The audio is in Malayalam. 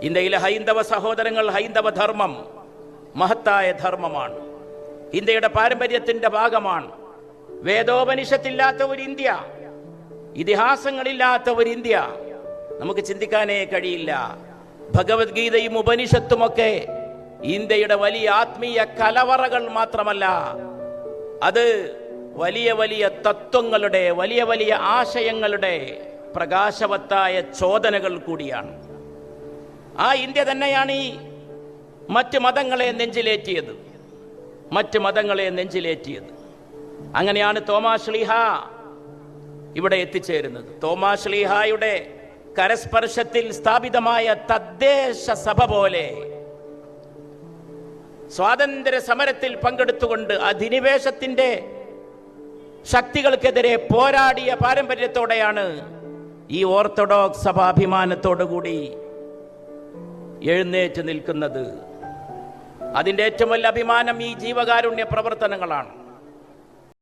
ഇന്ത്യയിലെ ഹൈന്ദവ സഹോദരങ്ങൾ, ഹൈന്ദവ ധർമ്മം മഹത്തായ ധർമ്മമാണ്, ഇന്ത്യയുടെ പാരമ്പര്യത്തിന്റെ ഭാഗമാണ്. വേദോപനിഷത്തില്ലാത്ത ഒരു ഇന്ത്യ, ഇതിഹാസങ്ങളില്ലാത്ത ഒരു ഇന്ത്യ നമുക്ക് ചിന്തിക്കാനേ കഴിയില്ല. ഭഗവത്ഗീതയും ഉപനിഷത്തുമൊക്കെ ഇന്ത്യയുടെ വലിയ ആത്മീയ കലവറകൾ മാത്രമല്ല, അത് വലിയ വലിയ തത്വങ്ങളുടെ, വലിയ വലിയ ആശയങ്ങളുടെ പ്രകാശവത്തായ ചോദനകൾ കൂടിയാണ്. ആ ഇന്ത്യ തന്നെയാണ് ഈ മറ്റ് മതങ്ങളെ നെഞ്ചിലേറ്റിയത്. അങ്ങനെയാണ് തോമാ ശ്ലീഹ ഇവിടെ എത്തിച്ചേരുന്നത്. തോമാ ശ്ലീഹായുടെ കരസ്പർശത്തിൽ സ്ഥാപിതമായ തദ്ദേശ സഭ പോലെ സ്വാതന്ത്ര്യ സമരത്തിൽ പങ്കെടുത്തുകൊണ്ട് അധിനിവേശത്തിന്റെ ശക്തികൾക്കെതിരെ പോരാടിയ പാരമ്പര്യത്തോടെയാണ് ഈ ഓർത്തഡോക്സ് സഭ അഭിമാനത്തോടുകൂടി എഴുന്നേറ്റ് നിൽക്കുന്നത്. അതിൻ്റെ ഏറ്റവും വലിയ അഭിമാനം ഈ ജീവകാരുണ്യ പ്രവർത്തനങ്ങളാണ്.